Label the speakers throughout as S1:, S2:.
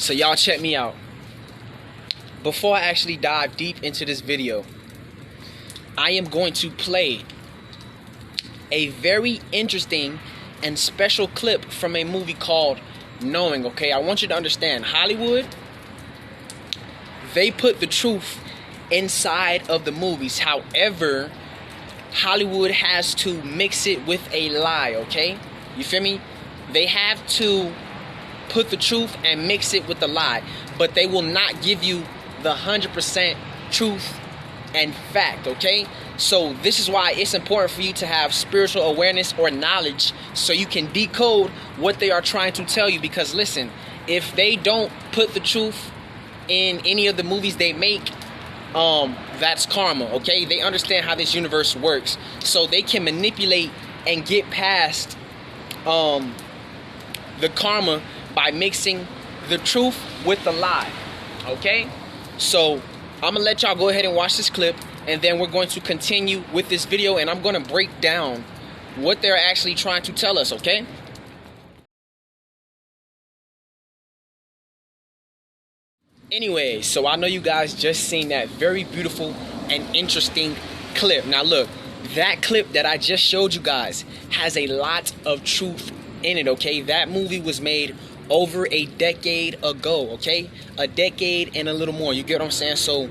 S1: So y'all check me out. Before I actually dive deep into this video, I am going to play a very interesting and special clip from a movie called Knowing, okay? I want you to understand, Hollywood, they put the truth inside of the movies. However, Hollywood has to mix it with a lie, okay? You feel me? They have to put the truth and mix it with the lie, but they will not give you the 100% truth and fact, okay? So this is why it's important for you to have spiritual awareness or knowledge so you can decode what they are trying to tell you. Because listen, if they don't put the truth in any of the movies they make, that's karma, okay? They understand how this universe works, so they can manipulate and get past the karma by mixing the truth with the lie, okay? So I'm gonna let y'all go ahead and watch this clip, and then we're going to continue with this video, and I'm gonna break down what they're actually trying to tell us, okay? Anyway, so I know you guys just seen that very beautiful and interesting clip. Now look, that clip that I just showed you guys has a lot of truth in it, okay? That movie was made over a decade ago, okay? A decade and a little more, you get what I'm saying? So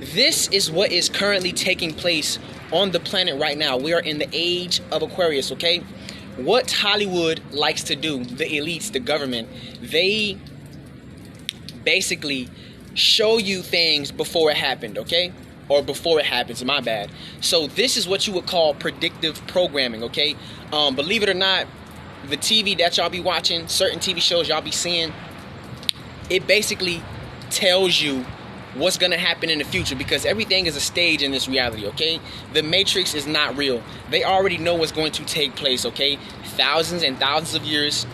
S1: this is what is currently taking place on the planet right now. We are in the age of Aquarius, okay? What Hollywood likes to do, the elites, the government, they basically show you things before it happened, okay? Or before it happens, my bad. So this is what you would call predictive programming, okay? Believe it or not, the TV that y'all be watching, certain TV shows y'all be seeing, it basically tells you what's gonna happen in the future, because everything is a stage in this reality, okay? The Matrix is not real. They already know what's going to take place, okay? Thousands and thousands of years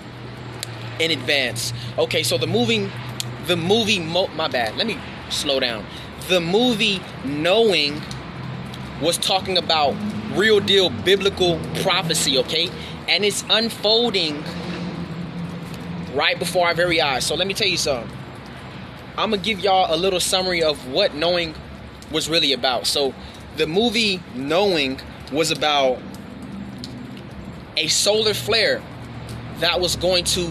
S1: in advance. Okay, so the movie, my bad, let me slow down. The movie Knowing was talking about real deal biblical prophecy, okay? And it's unfolding right before our very eyes. So let me tell you something. I'm gonna give y'all a little summary of what Knowing was really about. So the movie Knowing was about a solar flare that was going to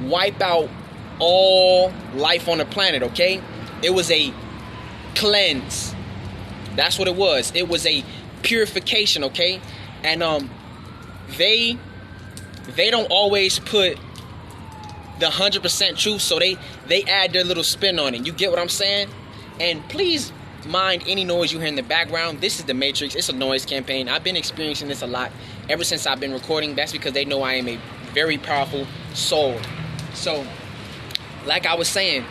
S1: wipe out all life on the planet, okay? It was a cleanse. That's what it was. It was a purification, okay? And they don't always put the 100% truth, so they add their little spin on it. You get what I'm saying? And please mind any noise you hear in the background. This is the Matrix. It's a noise campaign. I've been experiencing this a lot ever since I've been recording. That's because they know I am a very powerful soul. So like I was saying,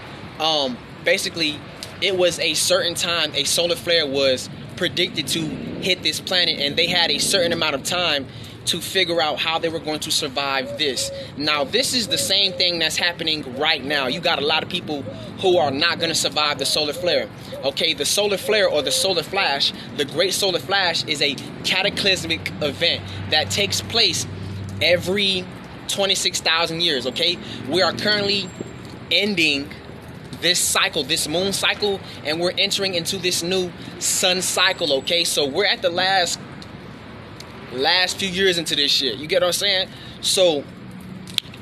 S1: basically it was a certain time a solar flare was predicted to hit this planet, and they had a certain amount of time to figure out how they were going to survive this. Now, this is the same thing that's happening right now. You got a lot of people who are not going to survive the solar flare. Okay, the solar flare or the solar flash, the great solar flash, is a cataclysmic event that takes place every 26,000 years, okay? We are currently ending this cycle, this moon cycle, and we're entering into this new sun cycle, okay? So we're at the last few years into this shit. You get what I'm saying? So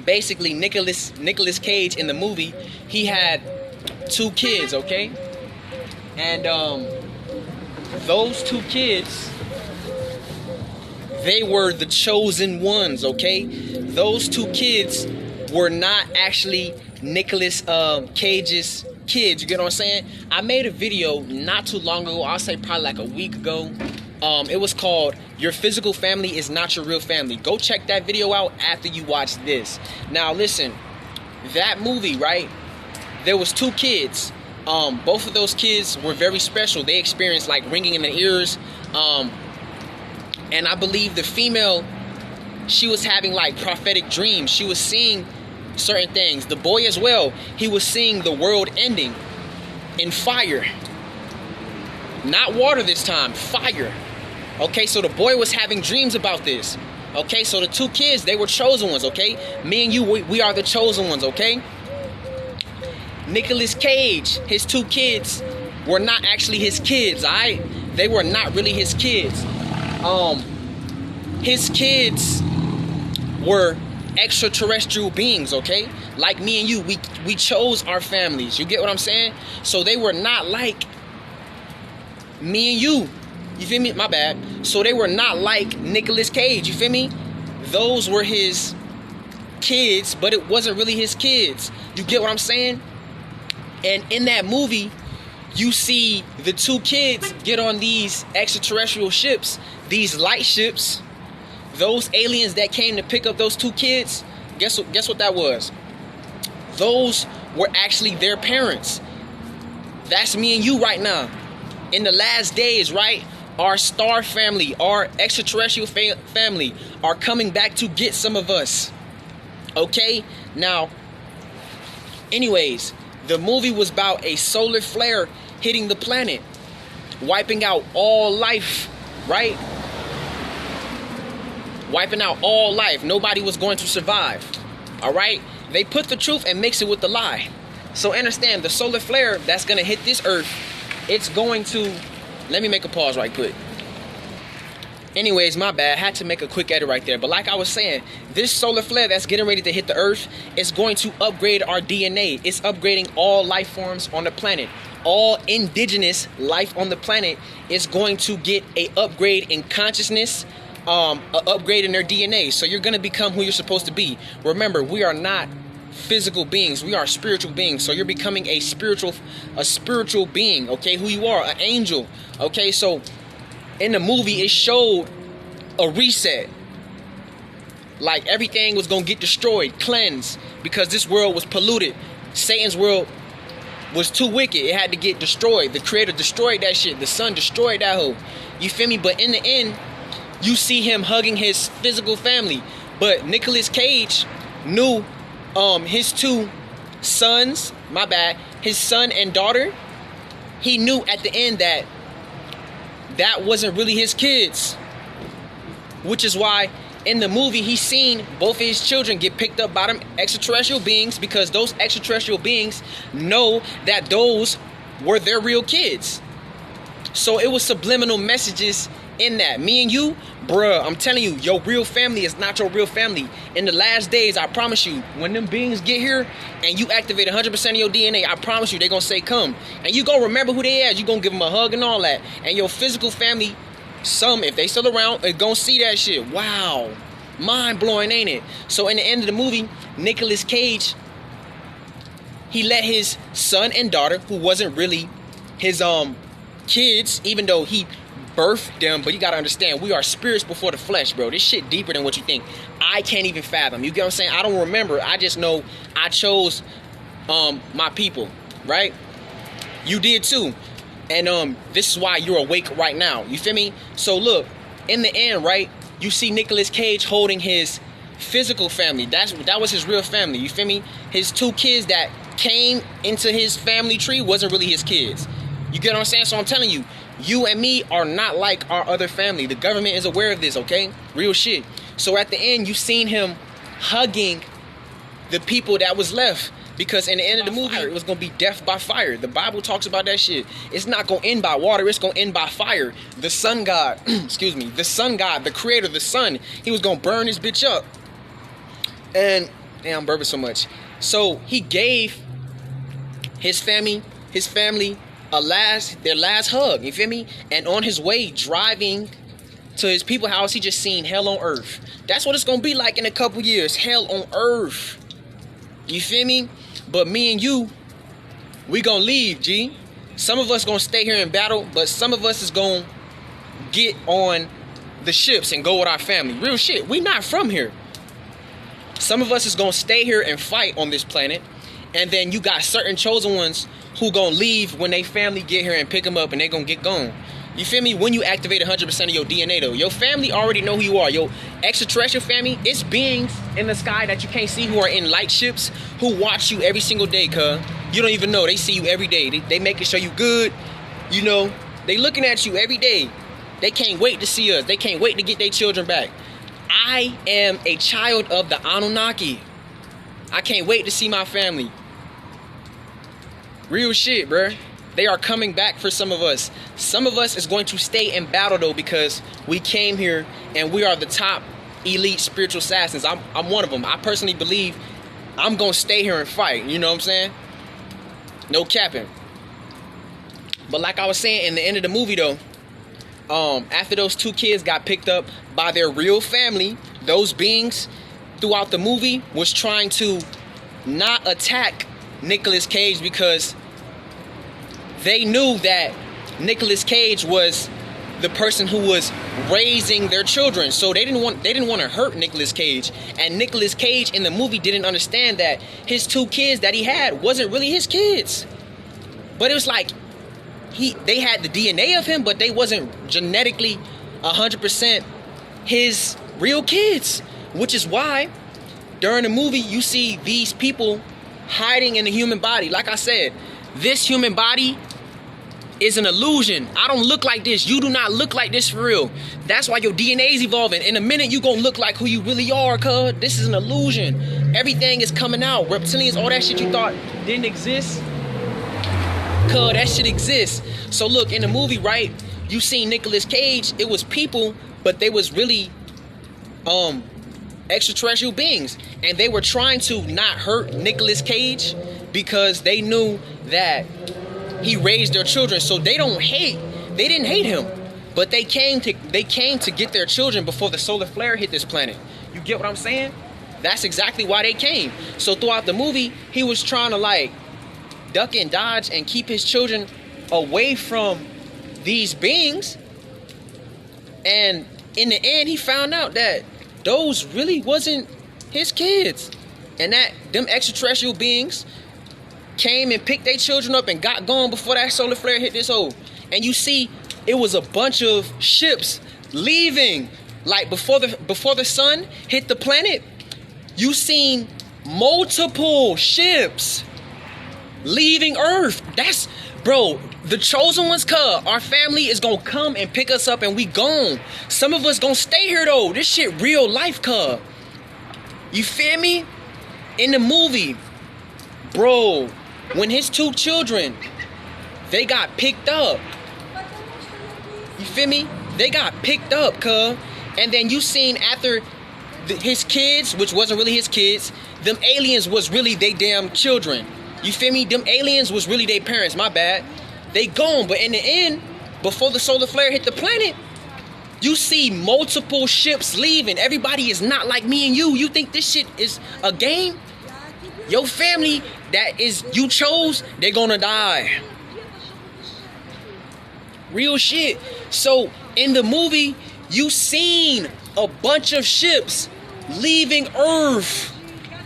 S1: basically Nicolas Cage in the movie, he had 2 kids, okay? And those 2 kids, they were the chosen ones, okay? Those 2 kids were not actually Nicolas Cage's kids. You get what I'm saying? I made a video not too long ago, I'll say probably like a week ago. It was called Your Physical Family Is Not Your Real Family. Go check that video out after you watch this. Now listen, that movie, right? There was 2 kids. Both of those kids were very special. They experienced like ringing in the ears. And I believe the female, she was having like prophetic dreams. She was seeing certain things. The boy as well, he was seeing the world ending in fire. Not water this time, fire. Okay, so the boy was having dreams about this. Okay, so the 2 kids, they were chosen ones, okay? Me and you, we are the chosen ones, okay? Nicolas Cage, his 2 kids were not actually his kids, alright? They were not really his kids. His kids were extraterrestrial beings, okay? Like me and you, we chose our families. You get what I'm saying? So they were not like me and you. You feel me? My bad. So they were not like Nicolas Cage. You feel me? Those were his kids, but it wasn't really his kids. You get what I'm saying? And in that movie, you see the 2 kids get on these extraterrestrial ships, these light ships. Those aliens that came to pick up those 2 kids, guess what that was? Those were actually their parents. That's me and you right now. In the last days, right? Our star family, our extraterrestrial family are coming back to get some of us. Okay? Now, anyways, the movie was about a solar flare hitting the planet, wiping out all life, right? Wiping out all life. Nobody was going to survive. All right? They put the truth and mix it with the lie. So understand, the solar flare that's going to hit this earth, it's going to... Let me make a pause right quick. Anyways, my bad. I had to make a quick edit right there. But like I was saying, this solar flare that's getting ready to hit the earth is going to upgrade our DNA. It's upgrading all life forms on the planet. All indigenous life on the planet is going to get a upgrade in consciousness, an upgrade in their DNA. So you're going to become who you're supposed to be. Remember, we are not physical beings. We are spiritual beings. So you're becoming a spiritual being, okay? Who you are, an angel, okay? So in the movie, it showed a reset. Like everything was going to get destroyed, cleansed, because this world was polluted. Satan's world was too wicked. It had to get destroyed. The creator destroyed that shit. The son destroyed that hoe. You feel me? But in the end, you see him hugging his physical family. But Nicolas Cage knew his 2 sons, my bad, his son and daughter, he knew at the end that that wasn't really his kids. Which is why in the movie he seen both of his children get picked up by them extraterrestrial beings, because those extraterrestrial beings know that those were their real kids. So it was subliminal messages in that. Me and you, bruh, I'm telling you, your real family is not your real family. In the last days, I promise you, when them beings get here and you activate 100% of your DNA, I promise you, they're going to say come. And you going to remember who they are. You going to give them a hug and all that. And your physical family, some, if they still around, are going to see that shit. Wow. Mind-blowing, ain't it? So in the end of the movie, Nicolas Cage, he let his son and daughter, who wasn't really his kids, even though he birthed them, but you gotta understand, we are spirits before the flesh, bro. This shit deeper than what you think. I can't even fathom. You get what I'm saying? I don't remember. I just know I chose my people, right? You did too. And this is why you're awake right now. You feel me? So look, in the end, right, you see Nicolas Cage holding his physical family. That was his real family. You feel me? His 2 kids that came into his family tree wasn't really his kids. You get what I'm saying? So I'm telling you, you and me are not like our other family. The government is aware of this, okay? Real shit. So at the end, you seen him hugging the people that was left. Because in the end of the movie, it was going to be death by fire. The Bible talks about that shit. It's not going to end by water. It's going to end by fire. The sun god, excuse me, the sun god, the creator, the sun, he was going to burn this bitch up. And, damn, I'm burping so much. So he gave his family their last hug, you feel me? And on his way driving to his people's house, he just seen hell on earth. That's what it's gonna be like in a couple years. Hell on earth. You feel me? But me and you, we gonna leave, G. Some of us gonna stay here in battle, but some of us is gonna get on the ships and go with our family. Real shit. We not from here. Some of us is gonna stay here and fight on this planet. And then you got certain chosen ones who gonna leave when they family get here and pick them up and they gonna get gone. You feel me? When you activate 100% of your DNA though, your family already know who you are. Your extraterrestrial family, it's beings in the sky that you can't see who are in light ships who watch you every single day, cuz. You don't even know. They see you every day. They making sure you good. You know, they looking at you every day. They can't wait to see us. They can't wait to get their children back. I am a child of the Anunnaki. I can't wait to see my family. Real shit, bruh. They are coming back for some of us. Some of us is going to stay in battle though, because we came here and we are the top elite spiritual assassins. I'm one of them. I personally believe I'm gonna stay here and fight. You know what I'm saying? No capping. But like I was saying, in the end of the movie though, after those two kids got picked up by their real family, those beings throughout the movie was trying to not attack Nicolas Cage, because they knew that Nicolas Cage was the person who was raising their children. So they didn't want to hurt Nicolas Cage. And Nicolas Cage in the movie didn't understand that his two kids that he had wasn't really his kids. But it was like they had the DNA of him, but they wasn't genetically 100% his real kids. Which is why during the movie you see these people hiding in the human body. Like I said, this human body is an illusion. I don't look like this. You do not look like this for real. That's why your DNA is evolving. In a minute, you gonna look like who you really are, cuz. This is an illusion. Everything is coming out. Reptilians, all that shit you thought didn't exist, cuz, that shit exists. So look, in the movie, right, you seen Nicolas Cage, it was people, but they was really extraterrestrial beings. And they were trying to not hurt Nicolas Cage because they knew that he raised their children. So they didn't hate him, but they came to get their children before the solar flare hit this planet. You get what I'm saying? That's exactly why they came. So throughout the movie, he was trying to like duck and dodge and keep his children away from these beings. And in the end, he found out that those really wasn't his kids, and that them extraterrestrial beings came and picked their children up and got gone before that solar flare hit this hole. And you see, it was a bunch of ships leaving. Like before the sun hit the planet, you seen multiple ships leaving Earth. That's, bro, the chosen ones, cuz. Our family is gonna come and pick us up and we gone. Some of us gonna stay here though. This shit real life, cuz. You feel me? In the movie, bro, when his two children, they got picked up. You feel me? They got picked up, cuz. And then you seen after his kids, which wasn't really his kids, them aliens was really they damn children. You feel me? Them aliens was really their parents, my bad. They gone, but in the end, before the solar flare hit the planet, you see multiple ships leaving. Everybody is not like me and you. You think this shit is a game? Your family that is you chose, they're gonna die. Real shit. So in the movie, you seen a bunch of ships leaving Earth,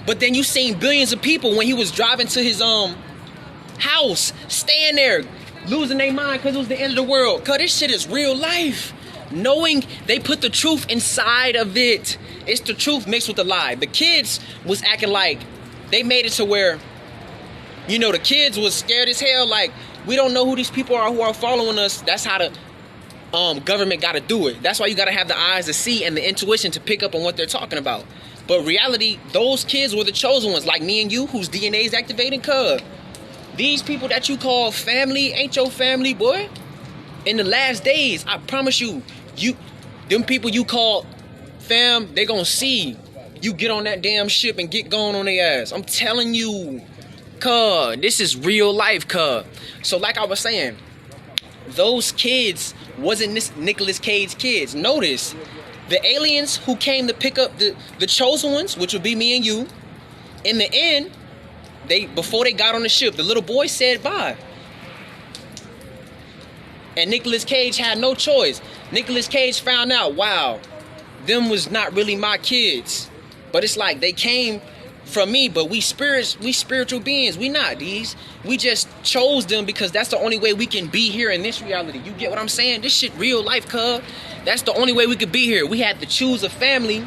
S1: but then you seen billions of people when he was driving to his house, staying there, losing their mind because it was the end of the world. Cause this shit is real life. Knowing they put the truth inside of it. It's the truth mixed with the lie. The kids was acting like they made it to where, you know, the kids was scared as hell. Like, we don't know who these people are who are following us. That's how the government got to do it. That's why you got to have the eyes to see and the intuition to pick up on what they're talking about. But reality, those kids were the chosen ones, like me and you, whose DNA is activating, cuz. These people that you call family ain't your family, boy. In the last days, I promise you, them people you call fam, they gonna see you get on that damn ship and get going on their ass. I'm telling you, cuz, this is real life, cuz. So like I was saying, those kids wasn't Nicolas Cage kids. Notice, the aliens who came to pick up the chosen ones, which would be me and you, in the end, before they got on the ship, the little boy said bye. And Nicolas Cage had no choice. Nicolas Cage found out, wow, them was not really my kids. But it's like they came from me, but we spiritual beings. We not these. We just chose them because that's the only way we can be here in this reality. You get what I'm saying? This shit real life, cuz. That's the only way we could be here. We had to choose a family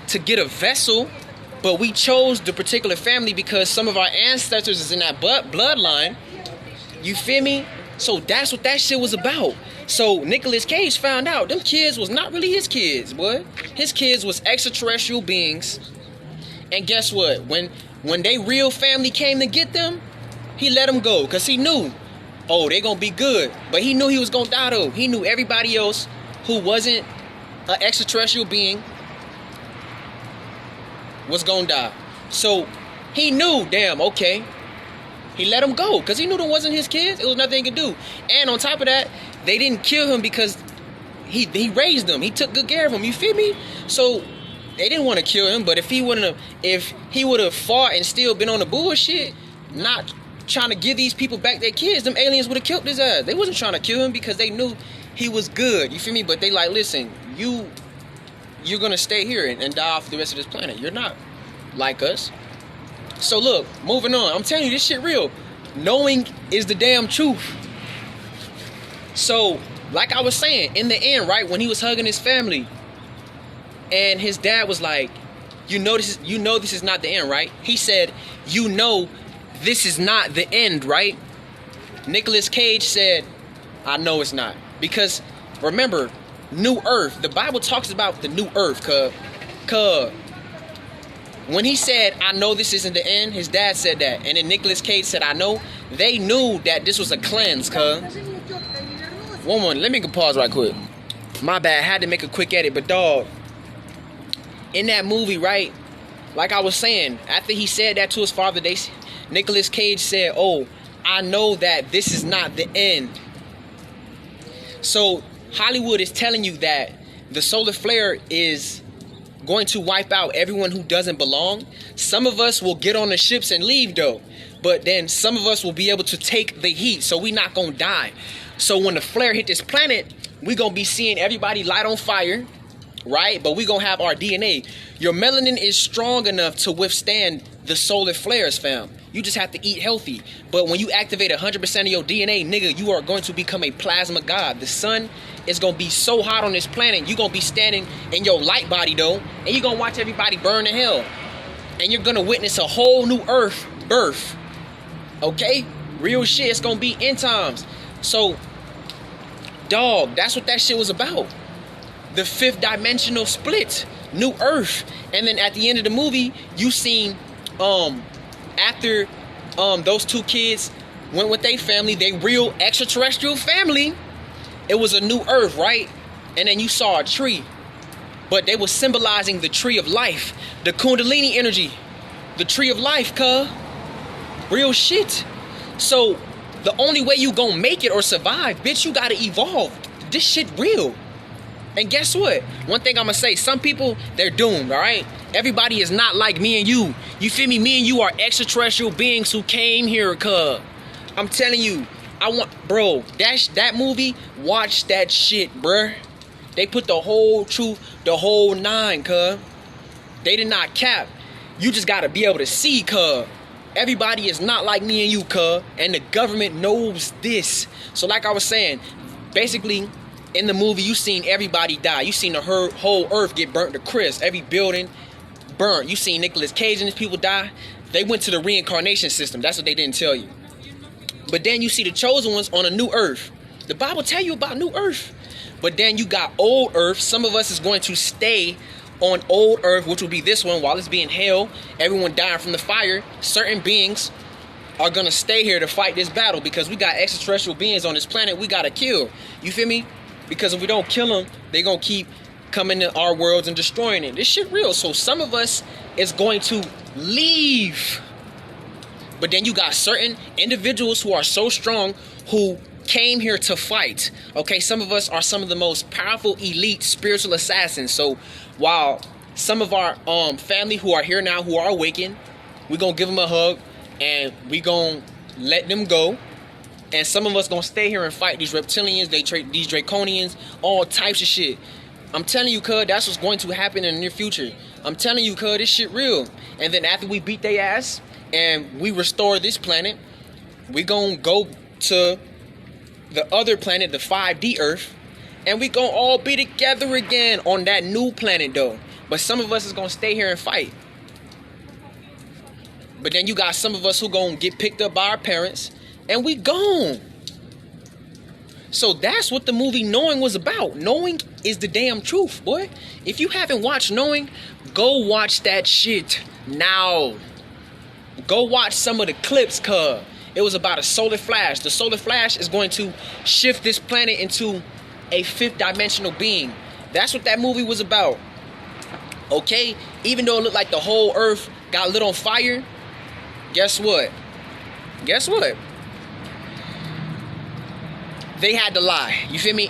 S1: to get a vessel, but we chose the particular family because some of our ancestors is in that bloodline. You feel me? So that's what that shit was about. So Nicolas Cage found out them kids was not really his kids, boy. His kids was extraterrestrial beings. And guess what? When they real family came to get them, He let them go because he knew, oh, they gonna be good. But he knew he was gonna die though. He knew everybody else who wasn't an extraterrestrial being was gonna die. So he knew, damn, okay. He let them go because he knew them wasn't his kids. It was nothing he could do. And on top of that, they didn't kill him because he raised them. He took good care of them. You feel me? So they didn't want to kill him. But if he would have fought and still been on the bullshit, not trying to give these people back their kids, them aliens would have killed his ass. They wasn't trying to kill him because they knew he was good. You feel me? But they like, listen, you're gonna stay here and die off the rest of this planet. You're not like us. So look, moving on. I'm telling you, this shit real. Knowing is the damn truth. So, like I was saying, in the end, right, when he was hugging his family, and his dad was like, you know this is not the end, right? He said, you know this is not the end, right? Nicolas Cage said, I know it's not. Because remember, New Earth, the Bible talks about the New Earth, cuz when he said, I know this isn't the end, his dad said that. And then Nicolas Cage said, I know. They knew that this was a cleanse, cuz. One more, let me pause right quick. My bad, I had to make a quick edit, but dog, in that movie, right, like I was saying, after he said that to his father, Nicolas Cage said, oh, I know that this is not the end. So Hollywood is telling you that the solar flare is going to wipe out everyone who doesn't belong. Some of us will get on the ships and leave though, but then some of us will be able to take the heat, so we not gonna die. So when the flare hit this planet, we gonna be seeing everybody light on fire, right? But we gonna have our DNA. Your melanin is strong enough to withstand the solar flares, fam. You just have to eat healthy. But when you activate 100% of your DNA, nigga, you are going to become a plasma god. The sun is going to be so hot on this planet, you're going to be standing in your light body, though, and you're going to watch everybody burn to hell. And you're going to witness a whole new earth birth. Okay? Real shit. It's going to be end times. So, dog, that's what that shit was about. The fifth dimensional split. New earth. And then at the end of the movie, you seen, after those two kids went with their family, they real extraterrestrial family, it was a new earth, right? And then you saw a tree, but they were symbolizing the tree of life, the Kundalini energy, the tree of life, cuz. Real shit. So the only way you gonna make it or survive, bitch, you gotta evolve. This shit real. And guess what? One thing I'm gonna say, some people, they're doomed, all right? Everybody is not like me and you. You feel me? Me and you are extraterrestrial beings who came here, cuz. I'm telling you, bro, that movie, watch that shit, bruh. They put the whole truth, the whole nine, cuz. They did not cap. You just gotta be able to see, cuz. Everybody is not like me and you, cuz. And the government knows this. So like I was saying, basically, in the movie, you seen everybody die. You seen the whole earth get burnt to crisp. Every building burnt. You seen Nicolas Cage and his people die. They went to the reincarnation system. That's what they didn't tell you. But then you see the chosen ones on a new earth. The Bible tell you about new earth. But then you got old earth. Some of us is going to stay on old earth, which will be this one, while it's being hell. Everyone dying from the fire. Certain beings are going to stay here to fight this battle because we got extraterrestrial beings on this planet we got to kill. You feel me? Because if we don't kill them, they going to keep coming to our worlds and destroying it. This shit real. So some of us is going to leave. But then you got certain individuals who are so strong who came here to fight. Okay, some of us are some of the most powerful elite spiritual assassins. So while some of our family who are here now, who are awakened, we're going to give them a hug and we're going to let them go. And some of us going to stay here and fight these reptilians, these draconians, all types of shit. I'm telling you, cuz, that's what's going to happen in the near future. I'm telling you, cuz, this shit real. And then after we beat their ass and we restore this planet, we gonna go to the other planet, the 5D Earth, and we gonna all be together again on that new planet, though. But some of us is gonna stay here and fight. But then you got some of us who gonna get picked up by our parents, and we gone. So that's what the movie Knowing was about. Knowing is the damn truth, boy. If you haven't watched Knowing, go watch that shit now. Go watch some of the clips, cuz. It was about a solar flash. The solar flash is going to shift this planet into a fifth dimensional being. That's what that movie was about. Okay? Even though it looked like the whole earth got lit on fire, guess what? Guess what? They had to lie. You feel me?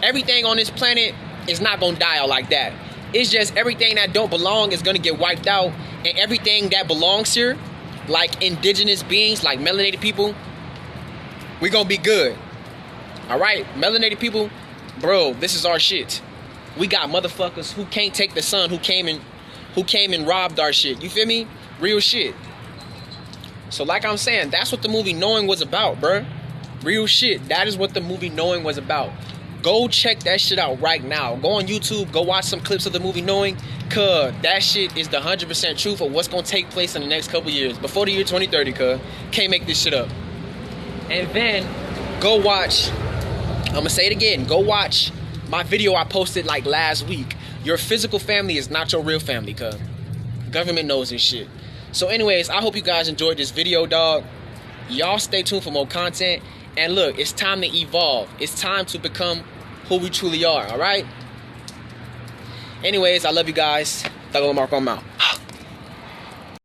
S1: Everything on this planet is not gonna die out like that. It's just everything that don't belong is gonna get wiped out, and everything that belongs here, like indigenous beings, like melanated people, we gonna be good. All right, melanated people, bro, this is our shit. We got motherfuckers who can't take the sun, who came and robbed our shit. You feel me? Real shit. So like I'm saying, that's what the movie Knowing was about, bruh. Real shit. That is what the movie Knowing was about. Go check that shit out right now. Go on YouTube. Go watch some clips of the movie Knowing. Cuz that shit is the 100% truth of what's going to take place in the next couple years. Before the year 2030, cuz. Can't make this shit up. And then go watch. I'm going to say it again. Go watch my video I posted like last week. Your physical family is not your real family, cuz. Government knows this shit. So anyways, I hope you guys enjoyed this video, dog. Y'all stay tuned for more content. And look, it's time to evolve. It's time to become who we truly are, all right? Anyways, I love you guys. Thug Mark, I'm out.